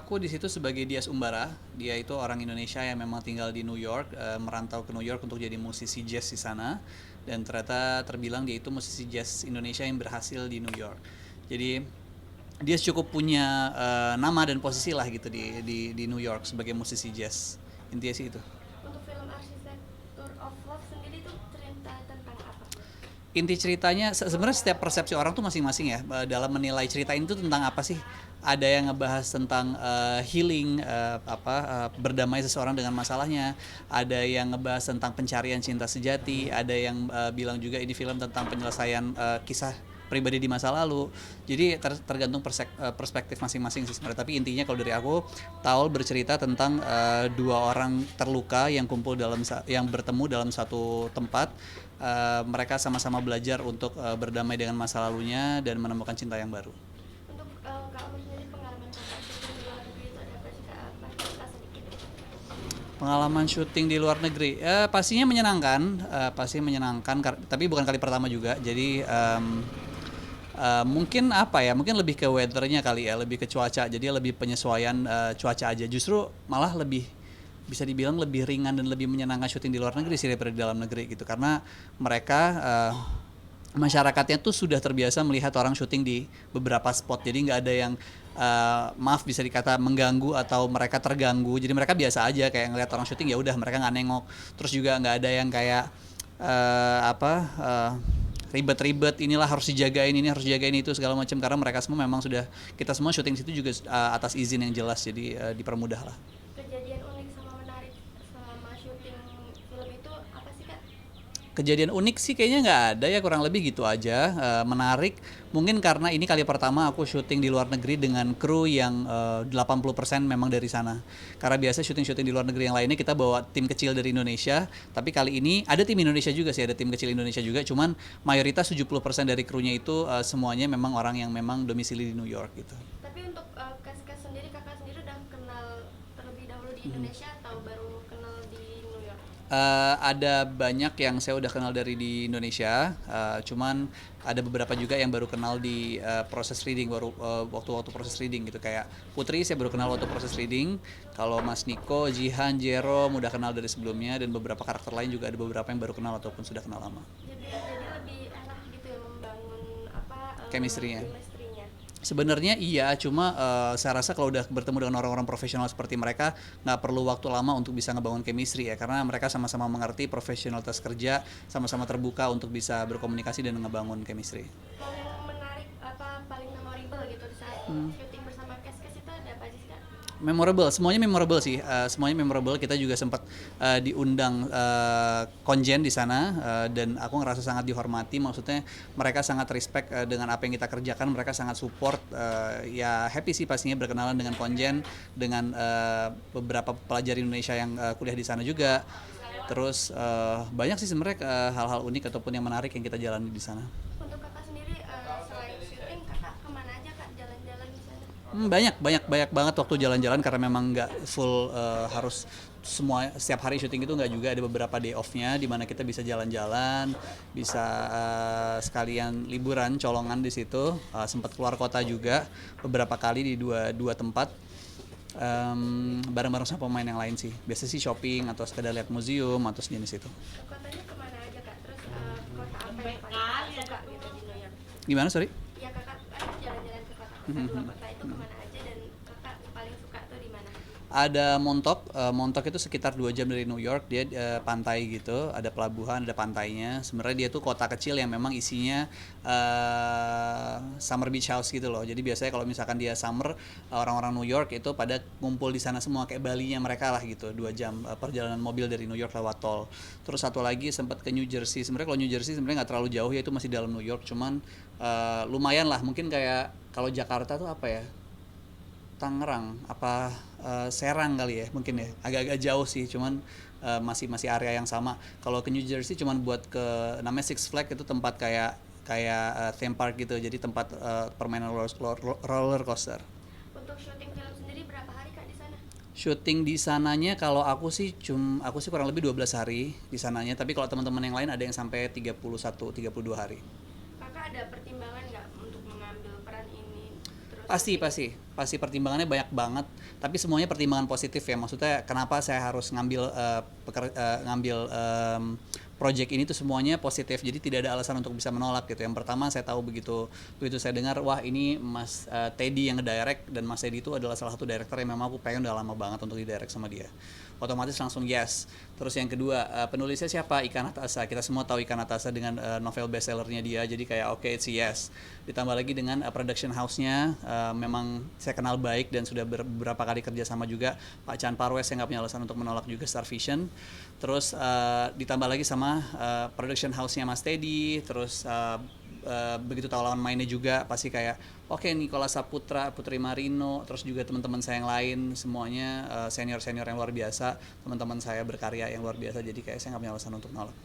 aku di situ sebagai Dias Umbara. Dia itu orang Indonesia yang memang tinggal di New York, merantau ke New York untuk jadi musisi jazz di sana. Dan ternyata terbilang dia itu musisi jazz Indonesia yang berhasil di New York. Jadi dia cukup punya nama dan posisi lah gitu di New York sebagai musisi jazz. Intinya sih itu. Untuk film Arsitektur of Love sendiri itu cerita tentang apa? Inti ceritanya sebenarnya setiap persepsi orang tuh masing-masing ya, dalam menilai cerita ini tuh tentang apa sih. Ada yang ngebahas tentang healing, berdamai seseorang dengan masalahnya. Ada yang ngebahas tentang pencarian cinta sejati. Ada yang bilang juga ini film tentang penyelesaian kisah pribadi di masa lalu. Jadi tergantung perspektif masing-masing sih sebenarnya. Tapi intinya kalau dari aku, Taul bercerita tentang dua orang terluka yang yang bertemu dalam satu tempat. Mereka sama-sama belajar untuk berdamai dengan masa lalunya dan menemukan cinta yang baru. Untuk Kak Umar sendiri pengalaman kakak syuting di luar negeri itu ada apa sih Kak? Apa cerita sedikit? Pengalaman syuting di luar negeri, pastinya menyenangkan, tapi bukan kali pertama juga. Jadi mungkin apa ya, mungkin lebih ke weathernya kali ya, lebih ke cuaca. Jadi lebih penyesuaian cuaca aja. Justru malah lebih bisa dibilang lebih ringan dan lebih menyenangkan syuting di luar negeri sih daripada di dalam negeri gitu, karena mereka masyarakatnya tuh sudah terbiasa melihat orang syuting di beberapa spot, jadi nggak ada yang maaf bisa dikata mengganggu atau mereka terganggu. Jadi mereka biasa aja kayak ngelihat orang syuting, ya udah mereka nggak nengok. Terus juga nggak ada yang kayak eh, apa eh, ribet-ribet, inilah harus dijagain, ini harus dijagain itu segala macam, karena mereka semua memang sudah, kita semua syuting situ juga atas izin yang jelas, jadi dipermudah lah. Kejadian unik sama menarik selama syuting film itu apa sih Kak? Kejadian unik sih kayaknya nggak ada ya, kurang lebih gitu aja. Menarik mungkin karena ini kali pertama aku syuting di luar negeri dengan kru yang 80% memang dari sana. Karena biasa syuting-syuting di luar negeri yang lainnya kita bawa tim kecil dari Indonesia, tapi kali ini ada tim Indonesia juga sih, ada tim kecil Indonesia juga, cuman mayoritas 70% dari krunya itu semuanya memang orang yang memang domisili di New York gitu. Tapi untuk cast-cast sendiri kakak sendiri udah kenal terlebih dahulu di Indonesia atau baru kenal di New York? Ada banyak yang saya udah kenal dari di Indonesia, cuman ada beberapa juga yang baru kenal di proses reading, waktu-waktu proses reading gitu. Kayak Putri saya baru kenal waktu proses reading. Kalau Mas Niko, Jihan, Jerome udah kenal dari sebelumnya, dan beberapa karakter lain juga ada beberapa yang baru kenal ataupun sudah kenal lama. Jadi lebih enak gitu ya membangun apa Chemistry-nya. chemistry-nya. Sebenarnya iya, cuma saya rasa kalau udah bertemu dengan orang-orang profesional seperti mereka, nggak perlu waktu lama untuk bisa ngebangun chemistry ya, karena mereka sama-sama mengerti profesionalitas kerja, sama-sama terbuka untuk bisa berkomunikasi dan ngebangun chemistry. Kalau yang menarik apa paling memorable gitu di saat syuting bersama cast-cast itu ada apa aja sih Kak? Memorable, semuanya memorable sih, semuanya memorable. Kita juga sempat diundang konjen di sana, dan aku ngerasa sangat dihormati. Maksudnya mereka sangat respect dengan apa yang kita kerjakan, mereka sangat support. Ya happy sih pastinya berkenalan dengan konjen, dengan beberapa pelajar Indonesia yang kuliah di sana juga. Terus banyak sih sebenarnya hal-hal unik ataupun yang menarik yang kita jalani di sana. Untuk kakak sendiri selain syuting kakak kemana aja Kak jalan-jalan di sana? Banyak banyak banyak banget waktu jalan-jalan, karena memang nggak full harus semua setiap hari syuting, itu nggak juga, ada beberapa day off-nya di mana kita bisa jalan-jalan, bisa sekalian liburan colongan di situ. Sempat keluar kota juga beberapa kali di dua dua tempat, bareng-bareng sama pemain yang lain sih. Biasa sih shopping atau sekedar lihat museum atau sejenis itu. Kotanya kemana aja Kak? Terus kota apa yang paling kakak suka gitu di New York? Gimana, sorry? Ya kakak kan jalan-jalan ke kota-kota dua kota itu kemana aja dan kakak paling suka tuh di mana? Ada Montauk. Montauk itu sekitar 2 jam dari New York. Dia pantai gitu, ada pelabuhan, ada pantainya. Sebenarnya dia tuh kota kecil yang memang isinya summer beach house gitu loh. Jadi biasanya kalau misalkan dia summer, orang-orang New York itu pada ngumpul di sana semua, kayak Balinya mereka lah gitu. 2 jam perjalanan mobil dari New York lewat tol. Terus satu lagi sempat ke New Jersey. Sebenarnya kalau New Jersey sebenarnya nggak terlalu jauh ya, itu masih dalam New York. Cuman lumayan lah. Mungkin kayak kalau Jakarta tuh apa ya? Tangerang apa Serang kali ya, mungkin ya, agak-agak jauh sih, cuman masih masih area yang sama. Kalau ke New Jersey cuman buat ke, namanya Six Flags, itu tempat kayak kayak theme park gitu, jadi tempat permainan roller coaster. Untuk syuting film sendiri berapa hari Kak di sana? Syuting di sananya kalau aku sih kurang lebih 12 hari di sananya, tapi kalau teman-teman yang lain ada yang sampai 31 32 hari. Kakak ada pertimbangan nggak untuk mengambil peran ini terus Pasti pertimbangannya banyak banget, tapi semuanya pertimbangan positif ya. Maksudnya kenapa saya harus ngambil project ini tuh semuanya positif. Jadi tidak ada alasan untuk bisa menolak gitu. Yang pertama saya tahu begitu saya dengar wah ini Mas Teddy yang ngedirect, dan Mas Teddy itu adalah salah satu director yang memang aku pengen udah lama banget untuk didirect sama dia. Otomatis langsung yes. Terus yang kedua, penulisnya siapa? Ika Natasa. Kita semua tahu Ika Natasa dengan novel bestsellernya dia, jadi kayak oke, it's a yes. Ditambah lagi dengan production house-nya, memang saya kenal baik dan sudah beberapa kali kerja sama juga. Pak Chan Parwes, saya nggak punya alasan untuk menolak juga Star Vision. Terus ditambah lagi sama production house-nya Mas Teddy, terus begitu tahu lawan mainnya juga pasti kayak oke, Nicholas Saputra, Putri Marino, terus juga teman-teman saya yang lain semuanya senior-senior yang luar biasa, teman-teman saya berkarya yang luar biasa, jadi kayak saya nggak punya alasan untuk nolak.